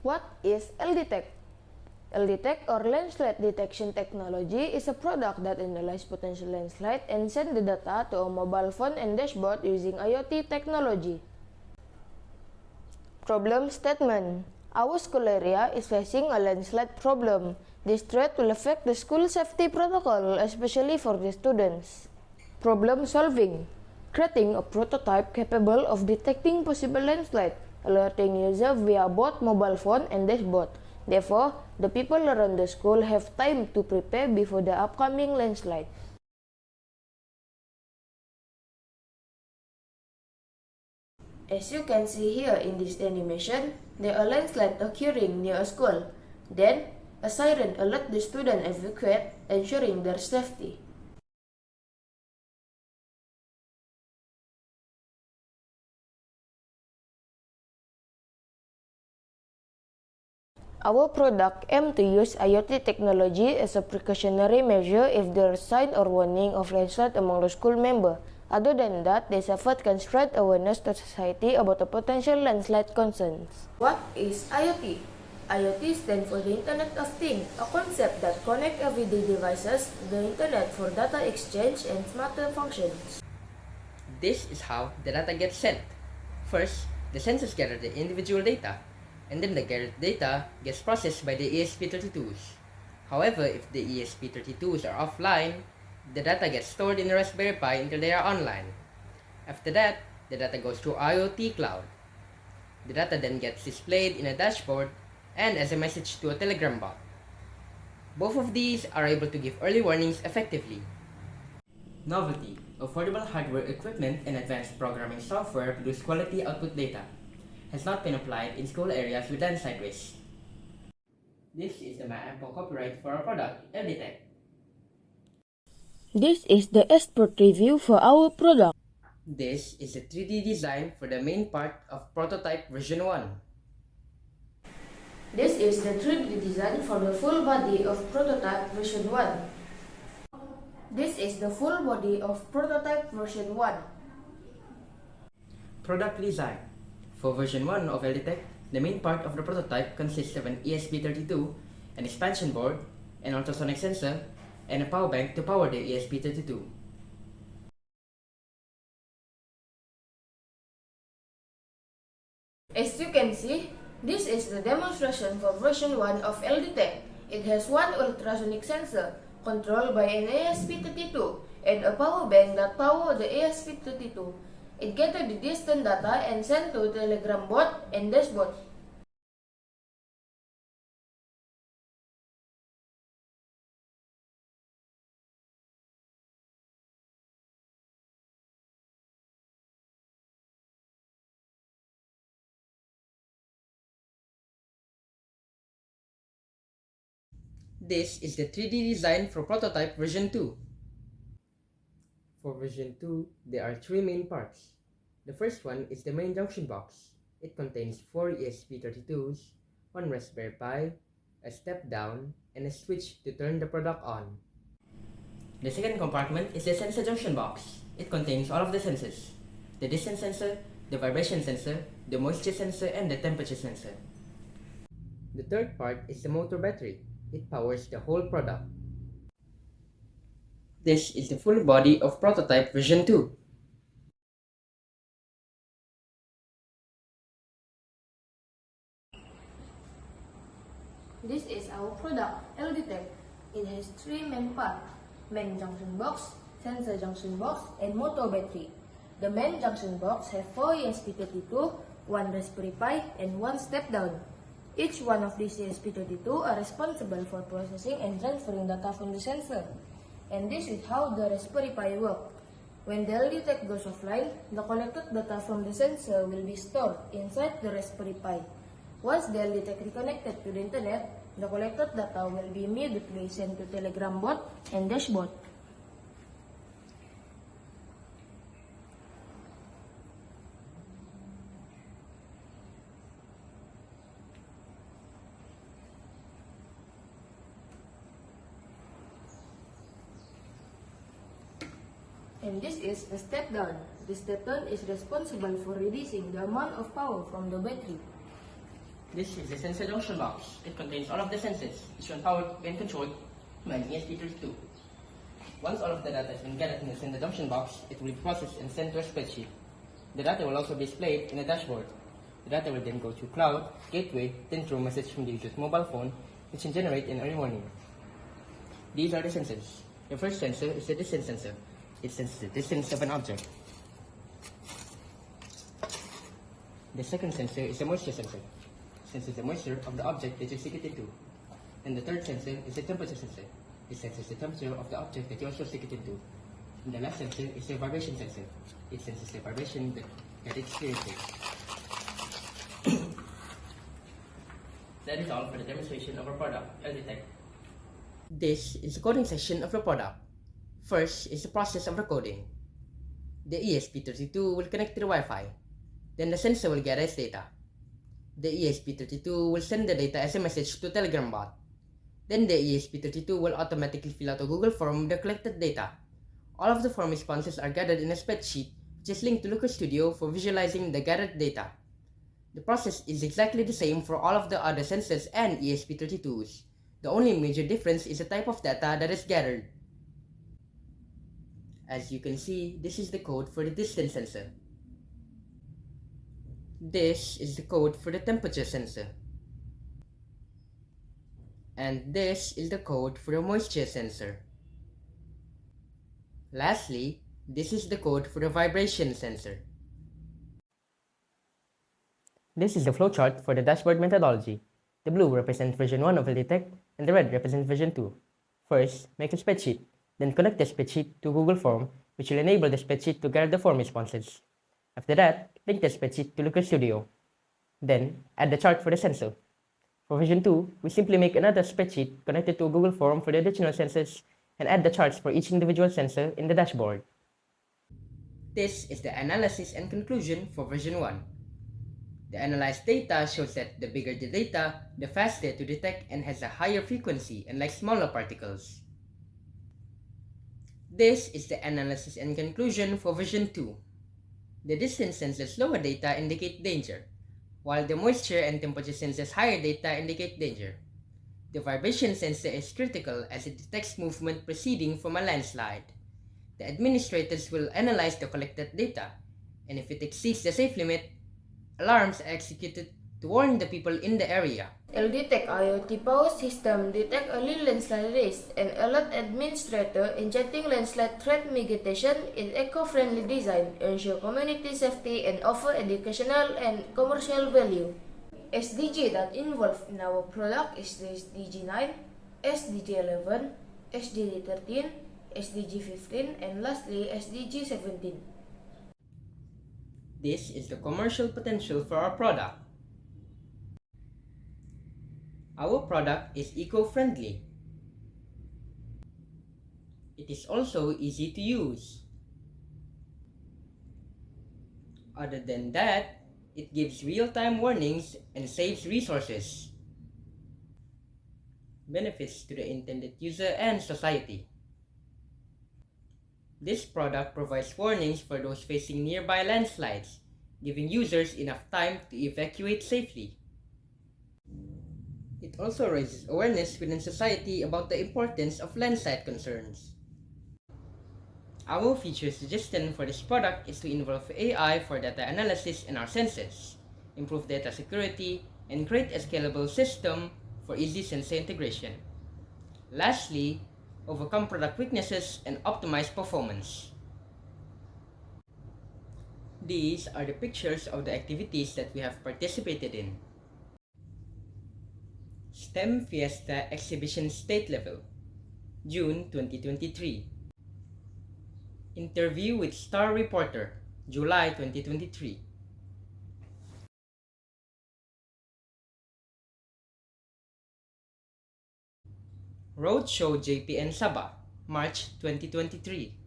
What is LDTec? LDTec or landslide detection technology is a product that analyzes potential landslide and sends the data to a mobile phone and dashboard using IoT technology. Problem statement. Our school area is facing a landslide problem. This threat will affect the school safety protocol, especially for the students. Problem solving. Creating a prototype capable of detecting possible landslide, alerting users via both mobile phone and dashboard. Therefore, the people around the school have time to prepare before the upcoming landslide. As you can see here in this animation, there are landslides occurring near a school. Then, a siren alerts the student evacuate, ensuring their safety. Our product aims to use IoT technology as a precautionary measure if there is sign or warning of landslide among the school members. Other than that, this effort can spread awareness to society about the potential landslide concerns. What is IoT? IoT stands for the Internet of Things, a concept that connects everyday devices to the Internet for data exchange and smarter functions. This is how the data gets sent. First, the sensors gather the individual data, and then the gathered data gets processed by the ESP32s. However, if the ESP32s are offline, the data gets stored in the Raspberry Pi until they are online. After that, the data goes to IoT cloud. The data then gets displayed in a dashboard and as a message to a Telegram bot. Both of these are able to give early warnings effectively. Novelty. Affordable hardware equipment and advanced programming software produce quality output data. Has not been applied in school areas with landslide risk. This is the ample copyright for our product, LDTec. This is the expert review for our product. This is the 3D design for the main part of prototype version 1. This is the 3D design for the full body of prototype version 1. This is the full body of prototype version 1. Product design. For version 1 of LDTec, the main part of the prototype consists of an ESP32, an expansion board, an ultrasonic sensor, and a power bank to power the ESP32. As you can see, this is the demonstration for version 1 of LDTec. It has one ultrasonic sensor controlled by an ESP32 and a power bank that powers the ESP32. It gathers the distant data and sent to Telegram bot and dashboard. This is the 3D design for prototype version 2. For version 2, there are 3 main parts. The first one is the main junction box. It contains 4 ESP32s, 1 Raspberry Pi, a step down, and a switch to turn the product on. The second compartment is the sensor junction box. It contains all of the sensors: the distance sensor, the vibration sensor, the moisture sensor, and the temperature sensor. The third part is the motor battery. It powers the whole product. This is the full body of prototype version 2. This is our product, LDTec. It has 3 main parts: main junction box, sensor junction box, and motor battery. The main junction box has 4 ESP32, 1 Raspberry Pi, and 1 step down. Each one of these ESP32 are responsible for processing and transferring data from the sensor. And this is how the Raspberry Pi works. When the LDTec goes offline, the collected data from the sensor will be stored inside the Raspberry Pi. Once the LDTec reconnected to the internet, the collected data will be immediately sent to Telegram bot and dashboard. And this is a step down. The step down is responsible for reducing the amount of power from the battery. This is the sensor junction box. It contains all of the sensors, which are powered and controlled by an ESP32. Once all of the data has been gathered in the sensor junction box, it will be processed and sent to a spreadsheet. The data will also be displayed in a dashboard. The data will then go through cloud, gateway, then through a message from the user's mobile phone, which can generate an early warning. These are the sensors. The first sensor is the distance sensor. It senses the distance of an object. The second sensor is the moisture sensor. It senses the moisture of the object that you stick it into. And the third sensor is the temperature sensor. It senses the temperature of the object that you also stick it into. And the last sensor is the vibration sensor. It senses the vibration that it experiences. That is all for the demonstration of our product, LDTec. This is the coding section of the product. First is the process of recoding. The ESP32 will connect to the Wi-Fi. Then the sensor will gather its data. The ESP32 will send the data as a message to Telegram bot. Then the ESP32 will automatically fill out a Google form with the collected data. All of the form responses are gathered in a spreadsheet, which is linked to Looker Studio for visualizing the gathered data. The process is exactly the same for all of the other sensors and ESP32s. The only major difference is the type of data that is gathered. As you can see, this is the code for the distance sensor. This is the code for the temperature sensor. And this is the code for the moisture sensor. Lastly, this is the code for the vibration sensor. This is the flowchart for the dashboard methodology. The blue represents version 1 of LDTec and the red represents version 2. First, make a spreadsheet. Then connect the spreadsheet to Google Form, which will enable the spreadsheet to gather the form responses. After that, link the spreadsheet to Looker Studio. Then, add the chart for the sensor. For version 2, we simply make another spreadsheet connected to a Google Form for the additional sensors and add the charts for each individual sensor in the dashboard. This is the analysis and conclusion for version 1. The analyzed data shows that the bigger the data, the faster to detect and has a higher frequency unlike smaller particles. This is the analysis and conclusion for version 2. The distance sensors lower data indicate danger, while the moisture and temperature sensors higher data indicate danger. The vibration sensor is critical as it detects movement proceeding from a landslide. The administrators will analyze the collected data, and if it exceeds the safe limit, alarms are executed to warn the people in the area. LDTec IoT power system detect early landslide risk and alert administrator in jetting landslide threat mitigation in eco-friendly design, ensure community safety and offer educational and commercial value. SDG that involved in our product is the SDG 9, SDG 11, SDG 13, SDG 15 and lastly SDG 17. This is the commercial potential for our product. Our product is eco-friendly. It is also easy to use. Other than that, it gives real-time warnings and saves resources. Benefits to the intended user and society. This product provides warnings for those facing nearby landslides, giving users enough time to evacuate safely. It also raises awareness within society about the importance of landslide concerns. Our feature suggestion for this product is to involve AI for data analysis in our sensors, improve data security, and create a scalable system for easy sensor integration. Lastly, overcome product weaknesses and optimize performance. These are the pictures of the activities that we have participated in. STEM Fiesta Exhibition State Level, June 2023. Interview with Star Reporter, July 2023. Roadshow JPN Sabah, March 2023.